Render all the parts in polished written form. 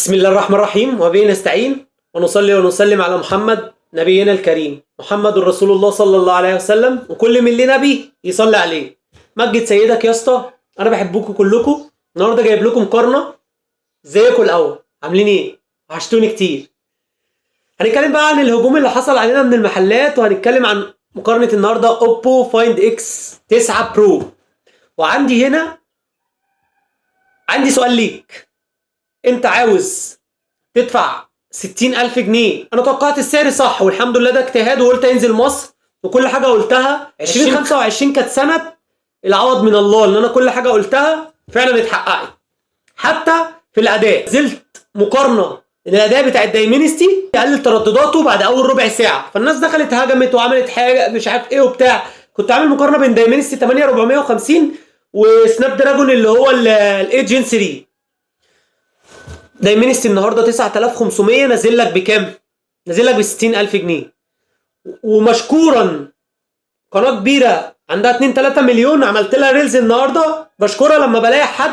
بسم الله الرحمن الرحيم وبه نستعين ونصلي ونسلم على محمد نبينا الكريم محمد رسول الله صلى الله عليه وسلم وكل من ليه نبي يصلي عليه. مجد سيدك يا اسطى، انا بحبكم كلكم. النهارده جايب لكم مقارنه. ازيكم الاول؟ عاملين ايه؟ وحشتوني كتير. هنتكلم بقى عن الهجوم اللي حصل علينا من المحلات، وهنتكلم عن مقارنه النهارده اوبو فايند اكس 9 برو. وعندي هنا سؤال ليك. انت عاوز تدفع 60,000 جنيه؟ انا توقعت السعر صح والحمد لله، ده اجتهاد، وقلت هينزل مصر وكل حاجه قلتها. 2025 كانت سنه العوض من الله، ان انا كل حاجه قلتها فعلا اتحققت. حتى في الاداء نزلت مقارنه ان الاداء بتاع الدايمنستي يقلل تردداته بعد اول ربع ساعه، فالناس دخلت هجمت وعملت حاجه مش عارف ايه وبتاع. كنت عامل مقارنه بين دايمنستي 8450 وسناب دراجون اللي هو الاي جين 3. دايمنستي النهارده 9500 نازل لك بكام؟ نازل لك ب 60,000 جنيه. ومشكورا قناه كبيره عندها 2 3 مليون عملت لها ريلز النهارده، بشكرها لما بلاقي حد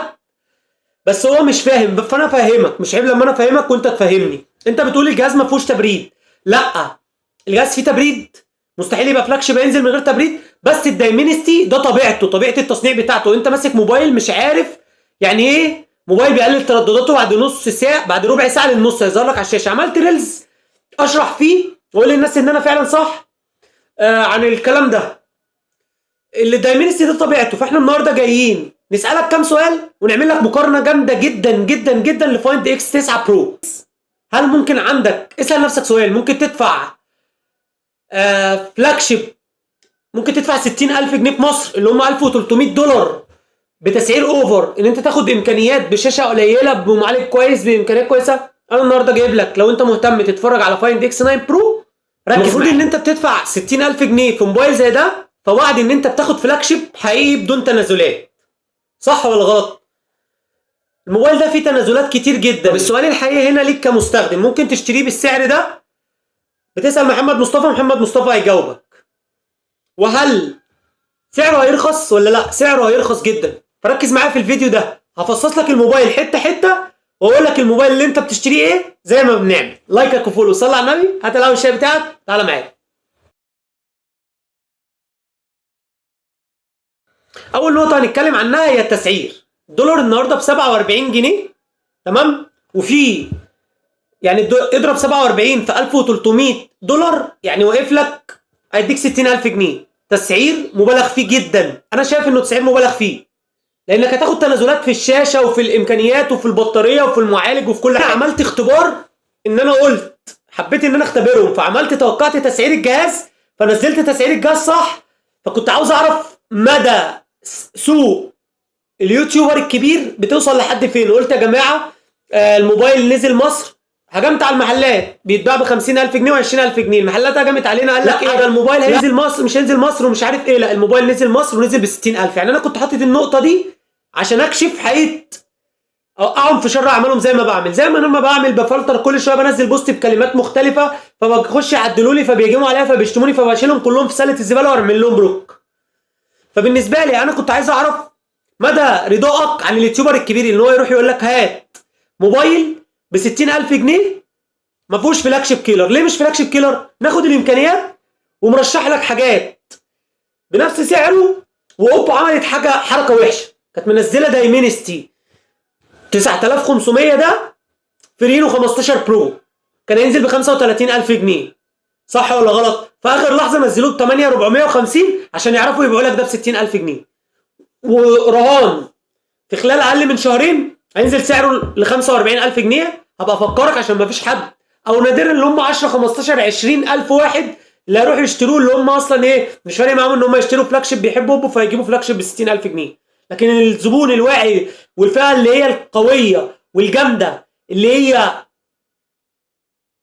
بس هو مش فاهم، فانا افهمك. مش عيب لما انا افهمك وانت تفهمني. انت بتقول الجهاز ما فيهوش تبريد، لا الجهاز فيه تبريد، مستحيل يبقى فلاج شيب ينزل من غير تبريد. بس الدايمنستي ده طبيعته، طبيعه التصنيع بتاعته. انت ماسك موبايل مش عارف يعني ايه موبايل بيقلل تردداته بعد نص ساعه، بعد ربع ساعه للنص هيظهر لك على الشاشه. عملت ريلز اشرح فيه واقول للناس ان انا فعلا صح عن الكلام ده. اللي دايمنستي ده طبيعته. فاحنا النهارده جايين نسالك كام سؤال ونعمل لك مقارنه جامده جدا جدا جدا لفايند اكس 9 برو. هل ممكن عندك، اسال نفسك سؤال، ممكن تدفع فلاج شيب، ممكن تدفع 60,000 جنيه في مصر اللي هم 1300 دولار بتسعير اوفر، ان انت تاخد امكانيات بشاشه قليله بمعالج كويس بامكانيات كويسه؟ انا النهارده جايب لك، لو انت مهتم تتفرج على فايند اكس 9 برو ركز. المفروض ان انت بتدفع 60,000 جنيه في موبايل زي ده، فوعد ان انت بتاخد فلاج شيب حقيقي بدون تنازلات. صح ولا غلط؟ الموبايل ده فيه تنازلات كتير جدا. السؤال الحقيقي هنا ليك كمستخدم، ممكن تشتريه بالسعر ده؟ بتسال محمد مصطفى هيجاوبك. وهل سعره هيرخص ولا لا؟ سعره هيرخص جدا. فركز معايا في الفيديو ده، هفصص لك الموبايل حته حته واقول لك الموبايل اللي انت بتشتريه ايه زي ما بنعمل. لايكك وفولو، صلي على النبي، هات القهوه الشاي بتاعك، تعالى معايا. اول نقطه هنتكلم عنها هي التسعير. الدولار النهارده ب 47 جنيه، تمام؟ وفي يعني اضرب 47 في 1300 دولار، يعني واقف لك هيديك 60,000 جنيه. تسعير مبالغ فيه جدا. انا شايف انه تسعير مبالغ فيه، لانك هتاخد تنازلات في الشاشه وفي الامكانيات وفي البطاريه وفي المعالج وفي كل حاجه. عملت اختبار، ان انا قلت حبيت ان انا اختبرهم، فعملت توقعت تسعير الجهاز فنزلت تسعير الجهاز صح. فكنت عاوز اعرف مدى سوق اليوتيوبر الكبير بتوصل لحد فين. قلت يا جماعه الموبايل نزل مصر، هجمت على المحلات بيتباع ب 50,000 جنيه و20,000 جنيه. المحلات هجمت علينا قال لك ايه ده الموبايل هينزل مصر مش هينزل مصر ومش عارف ايه. لا الموبايل نزل مصر ونزل ب 60,000. يعني انا كنت حاطط النقطه دي عشان اكشف حقيقه، اوقعهم في شر اعمالهم. زي ما بعمل، زي ما انا لما بعمل بفلتر كل شويه بنزل بوست بكلمات مختلفه، فبخش يعدلوا لي فبيهجموا عليها فبيشتموني، فبشيلهم كلهم في سله الزباله وارمي لهم بلوك. فبالنسبه لي انا كنت عايز اعرف مدى رضاك عن اليوتيوبر الكبير اللي هو يروح يقول لك هات موبايل ب 60,000 جنيه ما فيهوش فلاج شيب كيلر. ليه مش فلاج شيب كيلر؟ ناخد الامكانيات ومرشح لك حاجات بنفس سعره. واوبو عملت حركه وحشه، كانت منزله دايمنستي 9500 ده في رينو 15 برو، كان هينزل ب 35,000 جنيه. صح ولا غلط؟ في اخر لحظه نزلوه ب 8,450 عشان يعرفوا يبيعوا لك ده ب 60,000 جنيه. ورهان في خلال اقل من شهرين هينزل سعره ل 45,000 جنيه. هبقى افكرك عشان ما فيش حد، او نادرا اللي هم 10 15 20,000 واحد اللي هيروحوا يشتروه، اللي هم اصلا ايه مش فارق معاهم ان هم يشتروا فلاج شيب بيحبوا اوبو فيجيبوا فلاج شيب ب 60,000 جنيه. لكن الزبون الواعي والفئه اللي هي القويه والجامده اللي هي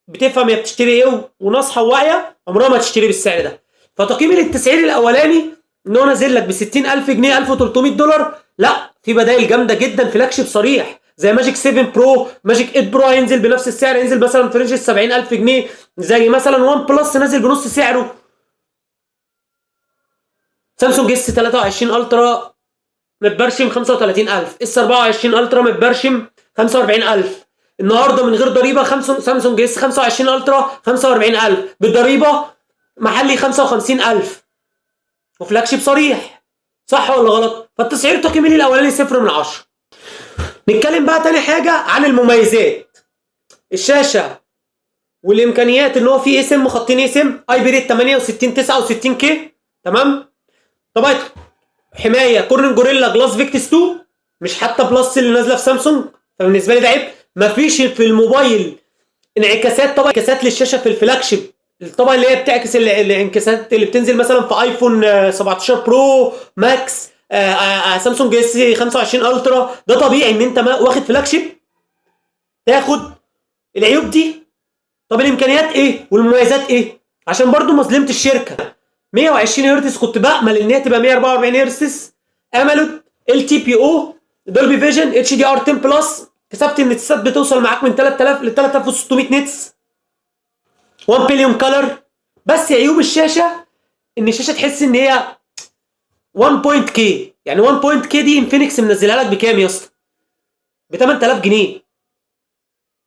بتفهم هي بتشتري ايه وناصحه وواعيه عمرها ما تشتري بالسعر ده. فتقييم للتسعير الاولاني ان هو نازل لك ب 60,000 جنيه 1300 دولار، لا في بدائل جامده جدا فلاج شيب صريح زي ماجيك 7 برو، ماجيك 8 برو هينزل بنفس السعر، هينزل مثلا في رينج 70,000 جنيه. زي مثلا وان بلس نازل بنص سعره. سامسونج اس 23 الترا متبرشم 35,000، اس 24 الترا متبرشم 45,000. النهارده من غير ضريبه سامسونج اس 25 الترا 45000، بالضريبه محلي 55000، وفلاج شيب صريح. صح ولا غلط؟ فالتسعير التقييمي الاولاني 0 من 10. نتكلم بقى تاني حاجه عن المميزات. الشاشه والامكانيات، ان هو فيه اسم خطين اسم اي بي ريت 68 69 كي، تمام. طبعا حمايه كورنينج جوريلا جلاس فيكتس 2، مش حتى بلس اللي نازله في سامسونج، فبالنسبه لي ده عيب. مفيش في الموبايل انعكاسات، طبعا انعكاسات للشاشه في الفلاج شيب، طبعا اللي هي بتعكس الانعكاسات اللي بتنزل مثلا في ايفون 17 برو ماكس، سامسونج اس 25 الترا. ده طبيعي ان انت واخد فلاج شيب تاخد العيوب دي. طب الامكانيات ايه والمميزات ايه؟ عشان برضو ما ظلمت الشركه. 120 هرتز كنت بامل ان هي تبقى 144 هرتز، املود ال تي بي او دولبي فيجن اتش دي ار 10 بلس، كسبت النتسات بتوصل معاك من 3000 ل 3600 نتس، 1 بليون كلر. بس عيوب الشاشه ان الشاشه تحس ان هي 1 بوينت كي، يعني 1 بوينت كي دي انفينكس منزلها لك بكام يا اسطى؟ ب 8000 جنيه.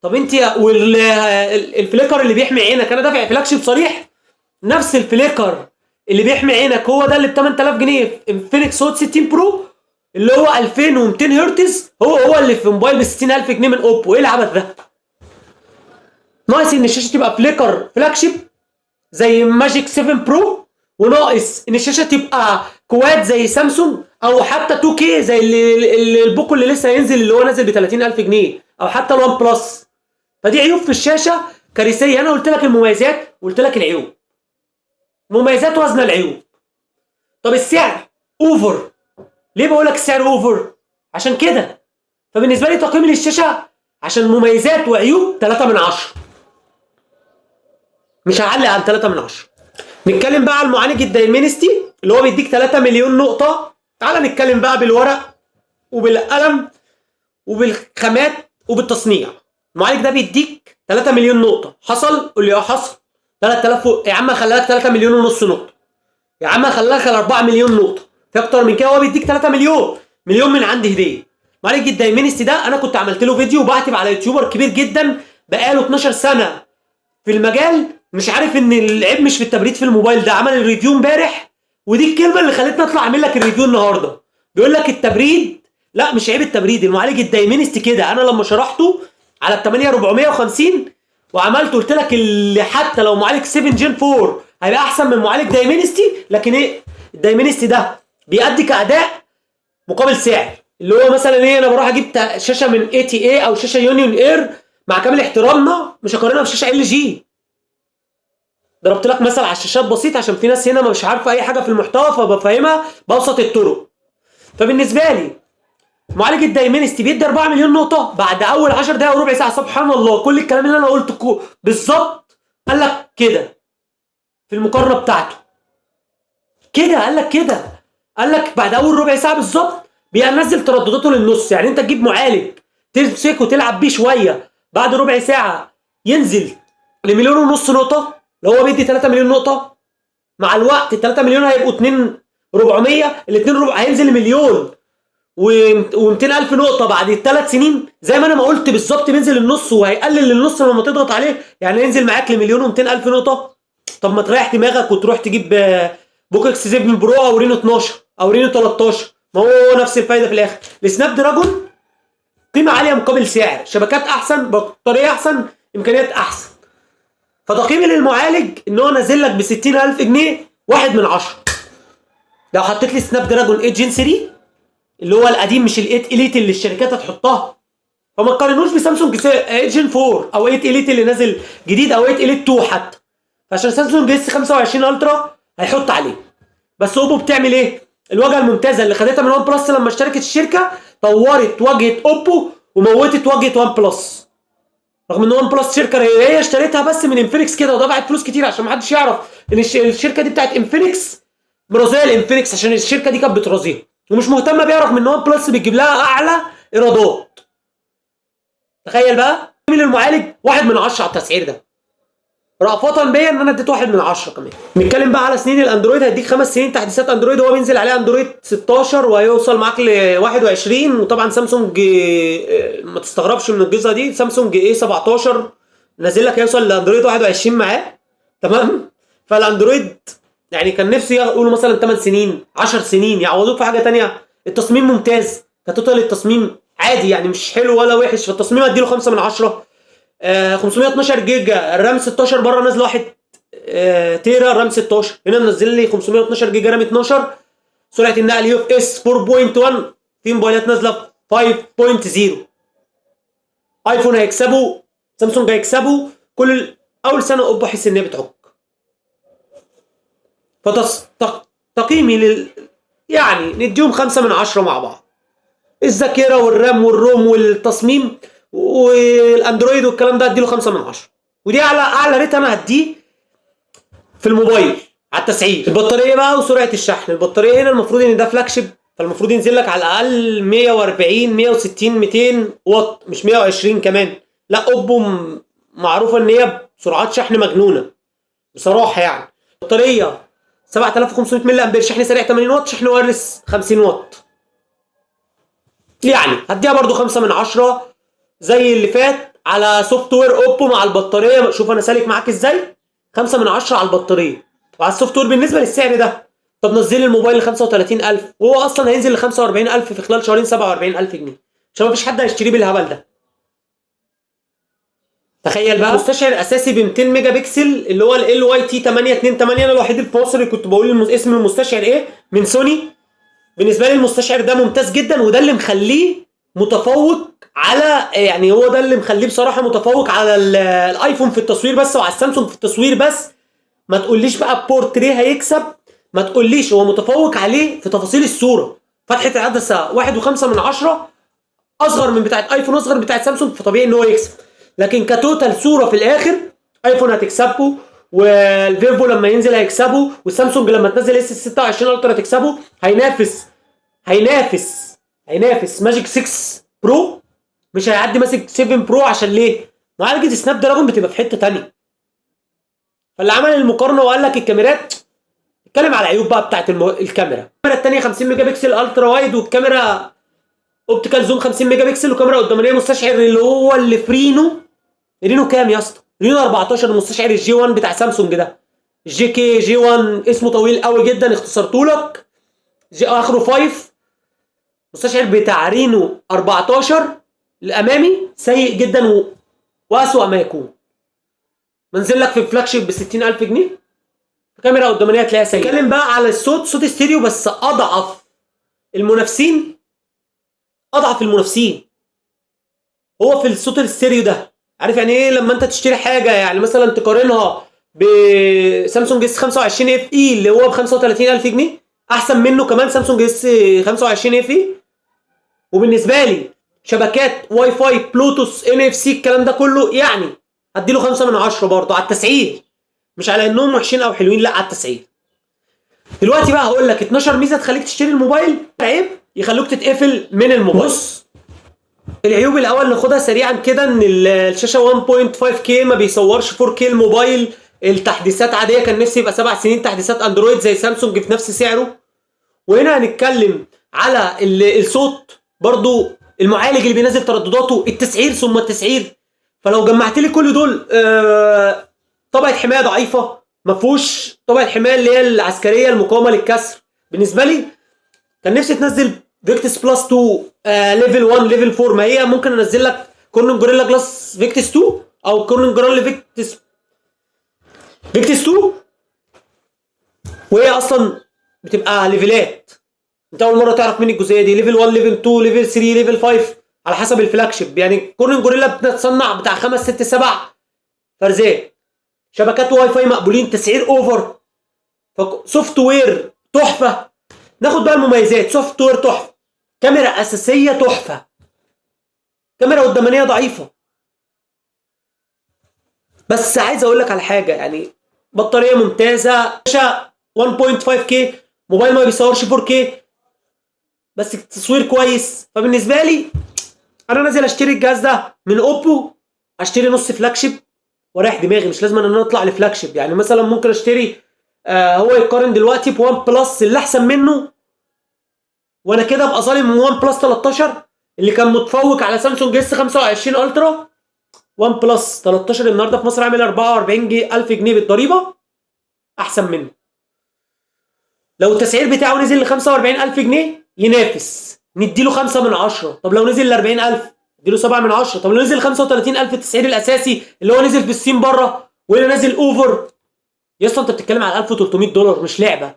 طب انت والفليكر اللي بيحمي عينك، انا دافع فلاج شيب صريح، نفس الفليكر اللي بيحمي عينك هو ده اللي ب 8000 جنيه انفينكس هوت 60 برو اللي هو 2200 هرتز، هو اللي في موبايل ب 60000 جنيه من اوبو. ايه العبث ده؟ ناقص ان الشاشه تبقى فليكر فلاج شيب زي ماجيك 7 برو، وناقص ان الشاشه تبقى كواد زي سامسونج، او حتى 2K زي البوكو اللي لسه هينزل اللي هو نازل ب 30000 جنيه، او حتى الوان بلس. فدي عيوب في الشاشه كارثيه. انا قلت لك المميزات وقلت لك العيوب. مميزات وزن العيوب. طب السعر اوفر. ليه بقول لك السعر اوفر؟ عشان كده. فبالنسبه لي تقييمي للشاشه عشان مميزات وعيوب 3 من 10، مش هعلق عن 3 من 10. نتكلم بقى على المعالج الدايمنستي اللي هو بيديك 3 مليون نقطه. تعال نتكلم بقى بالورق وبالقلم وبالخامات وبالتصنيع. المعالج ده بيديك 3 مليون نقطه. حصل؟ قول لي اه حصل. 3000 يا عم خلالك 3 مليون ونص نقطه، يا عم خلالك 4 مليون نقطه، في اكتر من كده. هو بيديك 3 مليون، مليون من عندي هديه. معالج الدايمنستي ده انا كنت عملت له فيديو وبعتب على يوتيوبر كبير جدا بقاله 12 سنه في المجال، مش عارف ان العيب مش في التبريد في الموبايل ده. عمل الريفيو امبارح، ودي الكلمه اللي خلتني اطلع اعمل لك الريفيو النهارده. بيقول لك التبريد، لا مش عيب التبريد، المعالج الدايمنستي كده. انا لما شرحته على ال 8450 وعملت قلت لك اللي حتى لو معالج 7 جين 4 هيبقى احسن من معالج دايمنستي، لكن ايه الدايمنستي ده بيأدي كاداء مقابل سعر. اللي هو مثلا ايه، انا بروح اجيب شاشه من اي تي اي او شاشه يونيون اير، مع كامل احترامنا مش هقارنها بشاشه ال جي. ضربت لك مثل على الشاشات بسيط عشان في ناس هنا مش عارفه اي حاجه في المحتوى، فبفهمها بابسط الطرق. فبالنسبه لي معالج الدايمنستي بيدي 4 مليون نقطه بعد اول 10 دقائق وربع ساعه. سبحان الله، كل الكلام اللي انا قلته بالظبط قال لك كده في المقارنه بتاعته. كده قال لك كده، قال لك بعد اول ربع ساعه بالظبط بينزل تردداته للنص. يعني انت تجيب معالج تمسكه وتلعب بيه شويه، بعد ربع ساعه ينزل لمليون ونص نقطه. لو هو بيدي 3 مليون نقطه، مع الوقت ال 3 مليون هيبقوا 2 400، ال 2 ربع هينزل لمليون و200 الف نقطه بعد الثلاث سنين. زي ما انا ما قلت بالظبط بينزل للنص وهيقلل للنص لما تضغط عليه، يعني ينزل معاك لمليون و200 الف نقطه. طب ما تريح دماغك وتروح تجيب بوك اكس 7 برو او رينو 12 او رينو 13، ما هو نفس الفايده في الاخر. السناب دراجون قيمه عاليه مقابل سعر، شبكات احسن، بطاريه احسن، امكانيات احسن. فتقييمي للمعالج ان هو نازل لك ب 60000 جنيه 1 من 10. لو حطيت لي سناب دراجون 8 جين 3 اللي هو القديم مش ال 8 اليت اللي الشركات هتحطها، فما تقارنوش بسامسونج 8 جين 4 او 8 اليت اللي نازل جديد او 8 اليت 2 حتى، عشان سامسونج اس 25 الترا هيحط عليه. بس اوبو بتعمل ايه؟ الواجهه الممتازه اللي خدتها من وان بلس لما اشتركت الشركه، طورت واجهه اوبو وموتت واجهه وان بلس. رغم ان وان بلس شركه هي اشتريتها بس من انفينكس كده ودفعت فلوس كتير، عشان ما حدش يعرف ان الشركه دي بتاعت انفينكس، مرازيه الانفينكس عشان الشركه دي كانت بترازيها ومش مهتمه بيها، رغم ان وان بلس بتجيب لها اعلى ايرادات. تخيل بقى من المعالج 1 من 10 على التسعير ده. رأفة بيا ان انا اديت 1 من 10 كمان. نتكلم بقى على سنين الاندرويد، هيديك 5 سنين تحديثات اندرويد، هو بينزل عليه اندرويد 16 وهيوصل معاك ل 21. وطبعا سامسونج ما تستغربش من الجزء دي، سامسونج ايه 17 نازل لك هيوصل لاندرويد 21 معاه. تمام. فالاندرويد يعني كان نفسي يقولوا مثلا 8 سنين 10 سنين يعوضوك في حاجه ثانيه. التصميم ممتاز كتوتال، التصميم عادي يعني مش حلو ولا وحش، فالتصميم اديله 5 من 10. 512 جيجا الرام 16 بره نازل 1 تيرا الرام 16، هنا منزل لي 512 جيجا رام 12. سرعه النقل يو اف اس 4.1، في موبايلات نازله 5.0. ايفون هيكسبوا، سامسونج هيكسبوا، كل اول سنه اوبو احس ان هي بتعك. فتقييمي يعني نديهم 5 من 10 مع بعض. الذاكره والرام والروم والتصميم والاندرويد والكلام ده اديله 5 من 10. ودي اعلى ريت انا هديه في الموبايل على التسعير. البطاريه بقى وسرعه الشحن، البطاريه هنا المفروض ان ده فلاج شيب، فالمفروض ينزل لك على الاقل 140 160 200 واط، مش 120 كمان. لا اوبو معروفه ان هي سرعات شحن مجنونه بصراحه يعني. بطاريه 7500 ملي امبير، شحن سريع 80 واط، شحن وايرلس 50 واط. يعني هديها برضو 5 من 10 زي اللي فات على سوفت وير اوبو مع البطاريه. شوف انا سالك معاك ازاي، 5 من 10 على البطاريه وعلى السوفت وير بالنسبه للسعر ده. طب نزل الموبايل ل 35000 وهو اصلا هينزل ل 45000 في خلال شهرين، 47000 جنيه، عشان مفيش حد هيشتريه بالهبل ده. تخيل بقى مستشعر اساسي ب 200 ميجا بكسل اللي هو ال واي تي 828. انا الوحيد في مصر اللي كنت بقول اسم المستشعر ايه من سوني. بالنسبه لي المستشعر ده ممتاز جدا، وده اللي مخليه متفوق على، يعني هو ده اللي مخليه بصراحه متفوق على الايفون في التصوير بس وعلى السامسونج في التصوير بس. ما تقوليش بقى بورتريه هيكسب، ما تقوليش، هو متفوق عليه في تفاصيل الصوره. فتحه العدسه 1.5 من 10 اصغر من بتاعه ايفون، اصغر من بتاعه سامسونج، فطبيعي ان هو يكسب. لكن كتوتال صوره في الاخر ايفون هتكسبه، والفيفو لما ينزل هيكسبه، والسامسونج لما تنزل اس 26 الترا هتكسبه. هينافس ماجيك 6 برو، مش هيعدي ماسك 7 برو. عشان ليه؟ معالجه سناب دراجون بتبقى في حته ثانيه. فاللي عمل المقارنه وقال لك الكاميرات، اتكلم على العيوب بقى بتاعت الكاميرا الثانيه 50 ميجا بكسل الترا وايد، والكاميرا اوبتيكال زوم 50 ميجا بكسل، وكاميرا قدامانيه مستشعر اللي في رينو كام يا اسطى؟ رينو 14، مستشعر الجي 1 بتاع سامسونج ده، الجي كي جي 1 اسمه طويل قوي جدا اختصرته لك، اخره 5. مستشعر بتاع رينو 14 الامامي سيء جدا واسوأ ما يكون. منزل لك في الفلاج شيب ب 60000 جنيه، كاميرا قدامانيه تلاقيها سيئه. اتكلم بقى على الصوت، صوت ستيريو بس اضعف المنافسين. هو في الصوت الستيريو ده، عارف يعني ايه؟ لما انت تشتري حاجه يعني مثلا تقارنها بسامسونج اس 25 اف اي اللي هو ب 35000 جنيه، احسن منه كمان سامسونج اس 25 اف اي. وبالنسبه لي شبكات واي فاي بلوتوث ان اف سي الكلام ده كله، يعني اديله 5 من 10 برضه على التسعير، مش على انهم وحشين او حلوين، لا على التسعير. دلوقتي بقى هقول لك 12 ميزه تخليك تشتري الموبايل، عيب يخلوك تتقفل من الموبايل. بص، العيوب الاول ناخدها سريعا كده، ان الشاشه 1.5K ما بيصورش 4K الموبايل. التحديثات عاديه، كان نفسي يبقى 7 سنين تحديثات اندرويد زي سامسونج في نفس سعره. وهنا هنتكلم على الصوت برضو، المعالج اللي بينزل تردداته، التسعير ثم التسعير. فلو جمعت لي كل دول، طبقه حمايه ضعيفه، ما فيهوش طبقه حمايه اللي هي العسكريه المقاومه للكسر. بالنسبه لي كان نفسي تنزل فيكتس بلس 2 ليفل 1 ليفل 4. ما هي ممكن انزل لك كورنينج جوريلا جلاس فيكتس 2 او كورنينج جوريلا فيكتس 2، وهي اصلا بتبقى ليفلات. انت اول مره تعرف مني الجزئيه دي، ليفل 1 ليفل 2 ليفل 3 ليفل 5 على حسب الفلاج شيب. يعني كورنينج جوريلا بتتصنع بتاع 5 6 7 فرزات. شبكات واي فاي مقبولين، تسعير اوفر، سوفت وير تحفه. ناخد بقى المميزات. سوفت وير تحفه، كاميرا اساسيه تحفه، كاميرا قدامانيه ضعيفه. بس عايز اقول لك على حاجه، يعني بطاريه ممتازه، شاشه 1.5K، موبايل ما بيصورش 4K بس التصوير كويس. فبالنسبه لي انا نازل اشتري الجهاز ده من اوبو، اشتري نص فلاج شيب ورايح دماغي، مش لازم ان انا اطلع لفلاج شيب. يعني مثلا ممكن اشتري هو يقارن دلوقتي بوان بلس اللي احسن منه، وانا كده ابقى ظالم وان بلس 13 اللي كان متفوق على سامسونج اس 25 الترا. وان بلس 13 النهارده في مصر عامل 44,000 جنيه بالضريبه، احسن منه. لو التسعير بتاعه نزل ل 45,000 جنيه ينافس، نديله 5 من 10. طب لو نزل ل 40,000 نديله 7 من 10. طب لو نزل 35,000 التسعير الاساسي اللي هو نزل في الصين بره واللي نازل اوفر، يا اسطى انت بتتكلم على $1300 مش لعبه.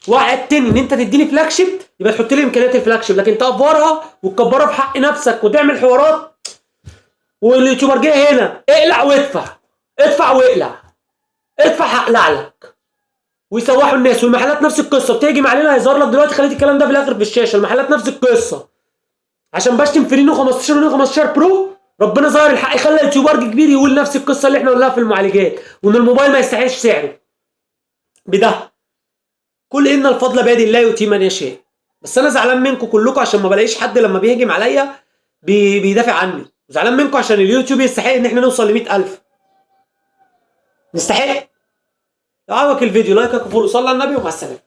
وعدتني ان انت تديني فلاج شيب يبقى تحط لي امكانيات الفلاج شيب، لكن تافورها وتكبرها في حق نفسك وتعمل حوارات. واليوتيوبر جه هنا اقلع وادفع، ادفع واقلع، ادفع هقلع لك، ويسوحوا الناس. والمحلات نفس القصه، بتهجم علينا هيظهر لك دلوقتي، خليت الكلام ده في الاخر في الشاشه. المحلات نفس القصه، عشان بشتم في رينو 15 ورينو 15 برو ربنا ظهر الحق خلى يوتيوبر كبير يقول نفس القصه اللي احنا قلناها في المعالجات، وان الموبايل ما يستحقش سعره بده. كل ان الفضل بيد الله يؤتي من يشاء. بس انا زعلان منكم كلكم عشان ما بلاقيش حد لما بيهجم عليا بيدافع عني. زعلان منكم عشان اليوتيوب يستحق ان احنا نوصل ل 100,000. نستحق. لو عجبك الفيديو لايك وفولو، صلى على النبي، ومع السلامه.